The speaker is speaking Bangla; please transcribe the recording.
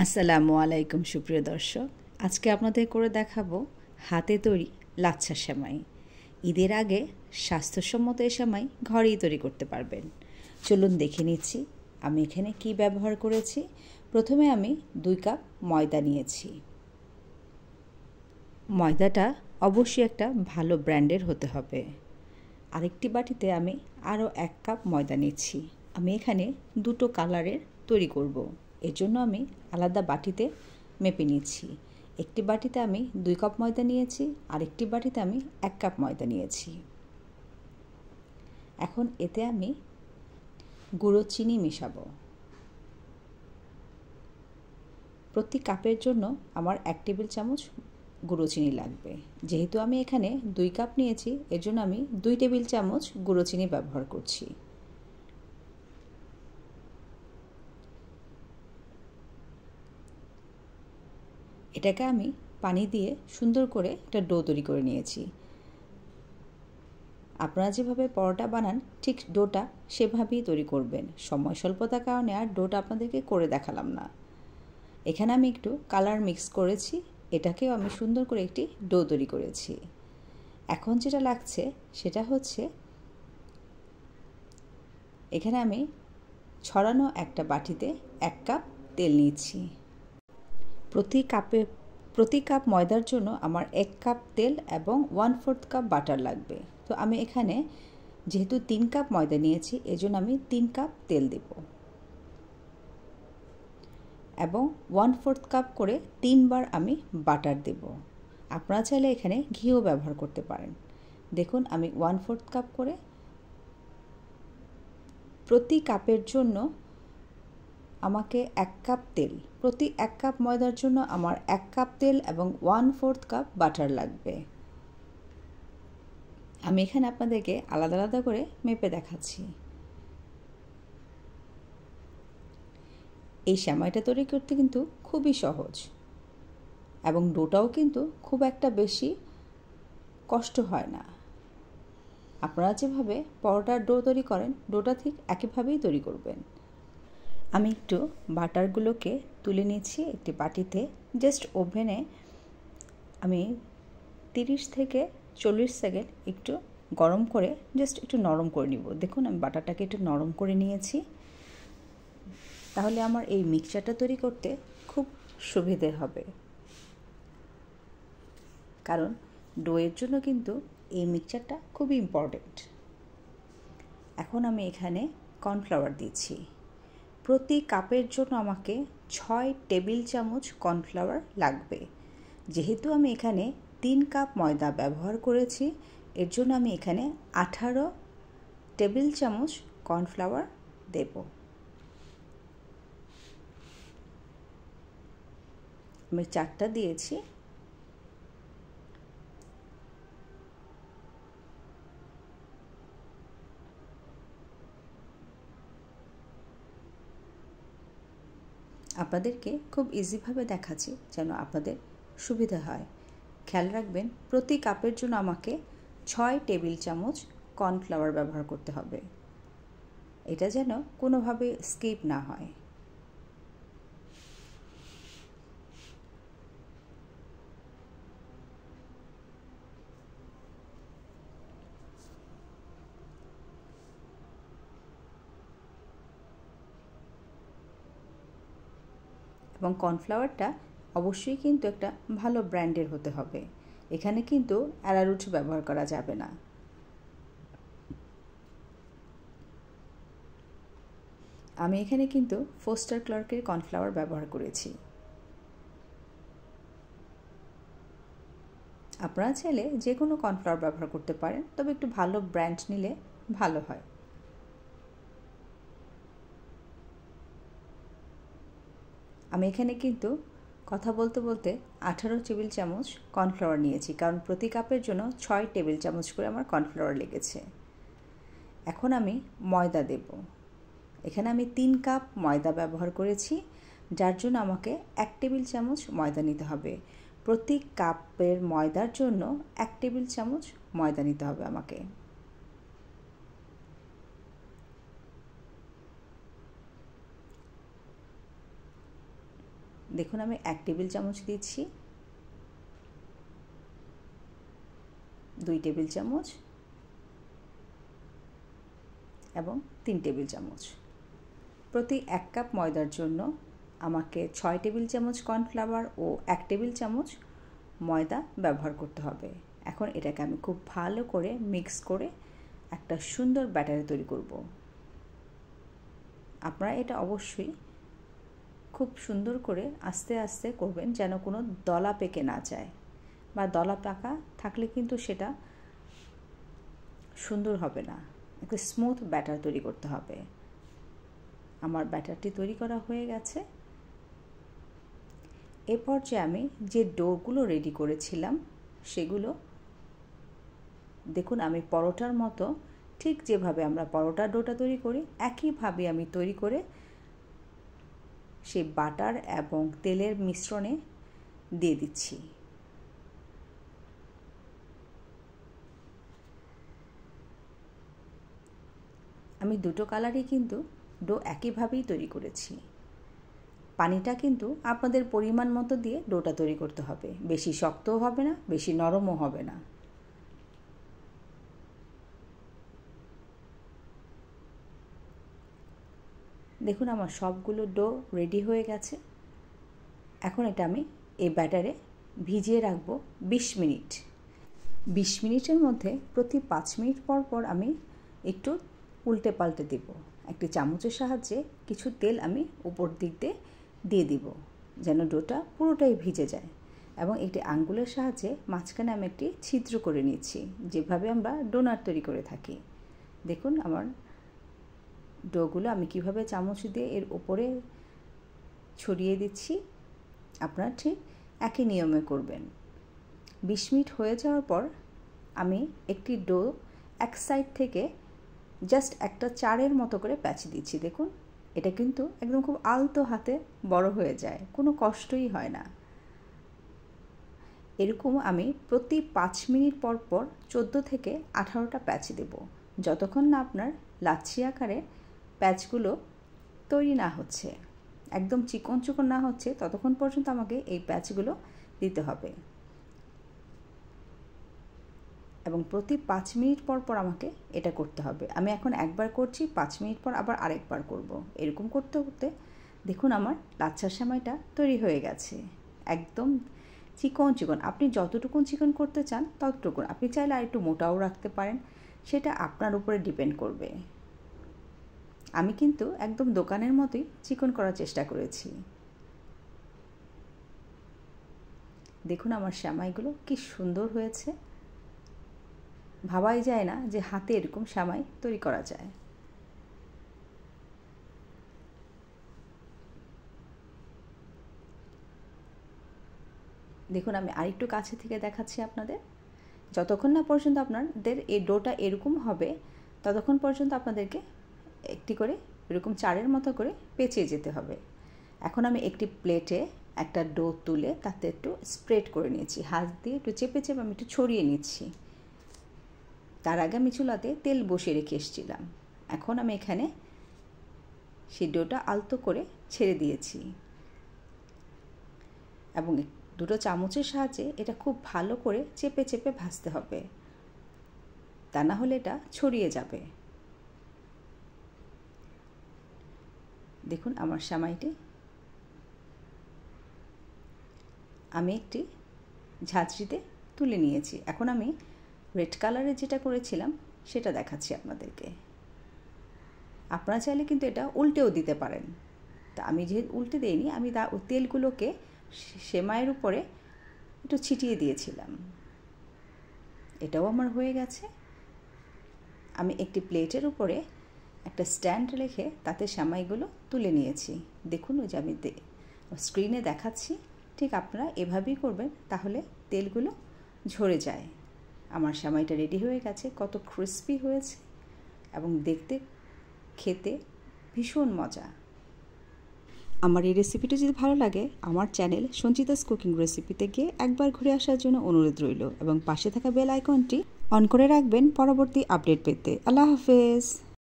আসসালামু আলাইকুম সুপ্রিয় দর্শক, আজকে আপনাদের করে দেখাবো হাতে তৈরি লাচ্ছা সেমাই। ঈদের আগে স্বাস্থ্যসম্মত এই সেমাই ঘরেই তৈরি করতে পারবেন। চলুন দেখে নিচ্ছি আমি এখানে কি ব্যবহার করেছি। প্রথমে আমি 2 কাপ ময়দা নিয়েছি। ময়দাটা অবশ্যই একটা ভালো ব্র্যান্ডের হতে হবে। আরেকটি বাটিতে আমি আরও 1 কাপ ময়দা নিচ্ছি। আমি এখানে 2টো কালারের তৈরি করব। এর জন্য আমি আলাদা বাটিতে মেপে নিচ্ছি। একটি বাটিতে আমি 2 কাপ ময়দা নিয়েছি, আরেকটি বাটিতে আমি 1 কাপ ময়দা নিয়েছি। এখন এতে আমি গুঁড়ো চিনি মেশাবো। প্রতি কাপের জন্য আমার 1 টেবিল চামচ গুঁড়ো চিনি লাগবে। যেহেতু আমি এখানে 2 কাপ নিয়েছি, এর জন্য আমি 2 টেবিল চামচ গুঁড়ো চিনি ব্যবহার করছি। এটাকে আমি পানি দিয়ে সুন্দর করে একটা ডো তৈরি করে নিয়েছি। আপনারা যেভাবে পরোটা বানান ঠিক ডোটা সেভাবেই তৈরি করবেন। সময় স্বল্পতার কারণে আর ডোটা আপনাদেরকে করে দেখালাম না। এখানে আমি একটু কালার মিক্স করেছি, এটাকেও আমি সুন্দর করে একটি ডো তৈরি করেছি। এখন যেটা লাগছে সেটা হচ্ছে এখানে আমি ছড়ানো একটা বাটিতে 1 কাপ তেল নিচ্ছি। প্রতি কাপ ময়দার জন্য আমার 1 কাপ তেল এবং 1/4 কাপ বাটার লাগবে। তো আমি এখানে যেহেতু 3 কাপ ময়দা নিয়েছি, এজন্য আমি 3 কাপ তেল দেব এবং 1/4 কাপ করে 3 বার আমি বাটার দেব। আপনারা চাইলে এখানে ঘিও ব্যবহার করতে পারেন। দেখুন আমি 1/4 কাপ করে প্রতি কাপের জন্য আমাকে 1 কাপ তেল, প্রতি 1 কাপ ময়দার জন্য আমার 1 কাপ তেল এবং 1/4 কাপ বাটার লাগবে। আমি এখানে আপনাদেরকে আলাদা আলাদা করে মেপে দেখাচ্ছি। এই সেমাইটা তৈরি করতে কিন্তু খুবই সহজ এবং ডোটাও কিন্তু খুব একটা বেশি কষ্ট হয় না। আপনারা যেভাবে পরোটার ডো তৈরি করেন, ডোটা ঠিক একইভাবেই তৈরি করবেন। আমি একটু বাটারগুলোকে তুলে নিচ্ছি একটি বাটিতে। জাস্ট ওভেনে আমি 30 থেকে 40 সেকেন্ড একটু গরম করে জাস্ট একটু নরম করে নিব। দেখুন আমি বাটারটাকে একটু নরম করে নিয়েছি। তাহলে আমার এই মিক্সচারটা তৈরি করতে খুব সুবিধে হবে, কারণ ডোয়ের জন্য কিন্তু এই মিক্সচারটা খুবই ইম্পর্টেন্ট। এখন আমি এখানে কর্নফ্লাওয়ার দিচ্ছি। প্রতি কাপের জন্য আমাকে 6 টেবিল চামচ কর্নফ্লাওয়ার লাগবে। যেহেতু আমি এখানে 3 কাপ ময়দা ব্যবহার করেছি, এর জন্য আমি এখানে 18 টেবিল চামচ কর্নফ্লাওয়ার দেব। আমি 4টা দিয়েছি। আপনাদেরকে খুব ইজিভাবে দেখাচ্ছি যেন আপনাদের সুবিধা হয়। খেয়াল রাখবেন প্রতি কাপের জন্য আমাকে 6 টেবিল চামচ কর্নফ্লাওয়ার ব্যবহার করতে হবে। এটা যেন কোনোভাবে স্কিপ না হয়। এবং কর্নফ্লাওয়ারটা অবশ্যই কিন্তু একটা ভালো ব্র্যান্ডের হতে হবে। এখানে কিন্তু অ্যারারুট ব্যবহার করা যাবে না। আমি এখানে কিন্তু ফোস্টার ক্লার্কের কর্নফ্লাওয়ার ব্যবহার করেছি। আপনারা চাইলে যে কোনো কর্নফ্লাওয়ার ব্যবহার করতে পারেন, তবে একটু ভালো ব্র্যান্ড নিলে ভালো হয়। আমি এখানে কিন্তু কথা বলতে বলতে 18 টেবিল চামচ কর্নফ্লাওয়ার নিয়েছি, কারণ প্রতি কাপের জন্য 6 টেবিল চামচ করে আমার কর্নফ্লাওয়ার লেগেছে। এখন আমি ময়দা দেব। এখানে আমি 3 কাপ ময়দা ব্যবহার করেছি, যার জন্য আমাকে 1 টেবিল চামচ ময়দা নিতে হবে। প্রতি কাপের ময়দার জন্য 1 টেবিল চামচ ময়দা নিতে হবে আমাকে। দেখুন আমি 1 টেবিল চামচ দিচ্ছি, 2 টেবিল চামচ এবং 3 টেবিল চামচ। প্রতি 1 কাপ ময়দার জন্য আমাকে 6 টেবিল চামচ কর্নফ্লাওয়ার ও 1 টেবিল চামচ ময়দা ব্যবহার করতে হবে। এখন এটাকে আমি খুব ভালো করে মিক্স করে একটা সুন্দর ব্যাটার তৈরি করব। আপনারা এটা অবশ্যই খুব সুন্দর করে আস্তে আস্তে করবেন, যেন কোনো দলা পেকে না যায়, বা দলা পাকা থাকলে কিন্তু সেটা সুন্দর হবে না। একটা স্মুথ ব্যাটার তৈরি করতে হবে। আমার ব্যাটারটি তৈরি করা হয়ে গেছে। এ পর্যায়ে আমি যে ডোগুলো রেডি করেছিলাম সেগুলো দেখুন আমি পরোটার মতো ঠিক যেভাবে আমরা পরোটার ডোটা তৈরি করি একইভাবে আমি তৈরি করে সেই বাটার এবং তেলের মিশ্রণে দিয়ে দিচ্ছি। আমি দুটো কালারই কিন্তু ডো একইভাবেই তৈরি করেছি। পানিটা কিন্তু আপনাদের পরিমাণ মতো দিয়ে ডোটা তৈরি করতে হবে। বেশি শক্তও হবে না, বেশি নরমও হবে না। দেখুন আমার সবগুলো ডো রেডি হয়ে গেছে। এখন এটা আমি এই ব্যাটারে ভিজিয়ে রাখবো 20 মিনিট। 20 মিনিটের মধ্যে প্রতি 5 মিনিট পর পর আমি একটু উল্টে পাল্টে দেব। একটি চামচের সাহায্যে কিছু তেল আমি উপর দিক দিয়ে দিব, যেন ডোটা পুরোটাই ভিজে যায়। এবং একটি আঙ্গুলের সাহায্যে মাঝখানে আমি একটি ছিদ্র করে নিচ্ছি, যেভাবে আমরা ডোনাট তৈরি করে থাকি। দেখুন আমার ডোগুলো আমি কিভাবে চামচ দিয়ে এর উপরে ছড়িয়ে দিচ্ছি। আপনারা ঠিক একই নিয়মে করবেন। 20 মিনিট হয়ে যাওয়ার পর আমি একটি ডো এক সাইড থেকে জাস্ট একটা চারের মতো করে প্যাচ দিচ্ছি। দেখুন এটা কিন্তু একদম খুব আলতো হাতে বড় হয়ে যায়, কোনো কষ্টই হয় না। এরকম আমি প্রতি 5 মিনিট পর পর 14 থেকে 18টা প্যাচ দেব, যতক্ষণ না আপনার লাচ্ছি আকারে প্যাচগুলো তৈরি না হচ্ছে, একদম চিকন চিকন না হচ্ছে, ততক্ষণ পর্যন্ত আমাকে এই প্যাচগুলো দিতে হবে। এবং প্রতি 5 মিনিট পর পর আমাকে এটা করতে হবে। আমি এখন একবার করছি, 5 মিনিট পর আবার আরেকবার করব। এরকম করতে করতে দেখুন আমার লাচ্ছার সেমাইটা তৈরি হয়ে গেছে। একদম চিকন চিকন, আপনি যতটুকুন চিকন করতে চান ততটুকুন। আপনি চাইলে আর একটু মোটাও রাখতে পারেন, সেটা আপনার উপরে ডিপেন্ড করবে। আমি কিন্তু একদম দোকানের মতোই চিকন করার চেষ্টা করেছি। দেখুন আমার সেমাইগুলো কি সুন্দর হয়েছে। ভাবাই যায় না যে হাতে এরকম সেমাই তৈরি করা যায়। দেখুন আমি আরেকটু কাছে থেকে দেখাচ্ছি আপনাদের। যতক্ষণ না পর্যন্ত আপনাদের এই ডোটা এরকম হবে ততক্ষণ পর্যন্ত আপনাদেরকে একটি করে এরকম চারের মতো করে পেঁচিয়ে যেতে হবে। এখন আমি একটি প্লেটে একটা ডো তুলে তাতে একটু স্প্রেড করে নিয়েছি, হাত দিয়ে একটু চেপে চেপে আমি একটু ছড়িয়ে নিচ্ছি। তার আগে আমি চুলাতে তেল বসিয়ে রেখে এসেছিলাম। এখন আমি এখানে সেই ডোটা আলতো করে ছেড়ে দিয়েছি এবং দুটো চামচের সাহায্যে এটা খুব ভালো করে চেপে চেপে ভাজতে হবে, তা না হলে এটা ছড়িয়ে যাবে। দেখুন আমার সেমাইটি আমি একটি ঝাঁঝরিতে তুলে নিয়েছি। এখন আমি রেড কালারের যেটা করেছিলাম সেটা দেখাচ্ছি আপনাদেরকে। আপনারা চাইলে কিন্তু এটা উল্টেও দিতে পারেন। তা আমি যেহেতু উল্টে দিইনি, আমি তেলগুলোকে সেমাইয়ের উপরে একটু ছিটিয়ে দিয়েছিলাম। এটাও আমার হয়ে গেছে। আমি একটি প্লেটের উপরে একটা স্ট্যান্ড রেখে তাতে সেমাইগুলো তুলে নিয়েছি। দেখুন ওই যে আমি স্ক্রিনে দেখাচ্ছি, ঠিক আপনারা এভাবেই করবেন, তাহলে তেলগুলো ঝরে যায়। আমার সেমাইটা রেডি হয়ে গেছে। কত ক্রিস্পি হয়েছে এবং দেখতে খেতে ভীষণ মজা। আমার এই রেসিপিটা যদি ভালো লাগে, আমার চ্যানেল সঞ্চিতাস কুকিং রেসিপিতে গিয়ে একবার ঘুরে আসার জন্য অনুরোধ রইল এবং পাশে থাকা বেল আইকনটি অন করে রাখবেন পরবর্তী আপডেট পেতে। আল্লাহ হাফেজ।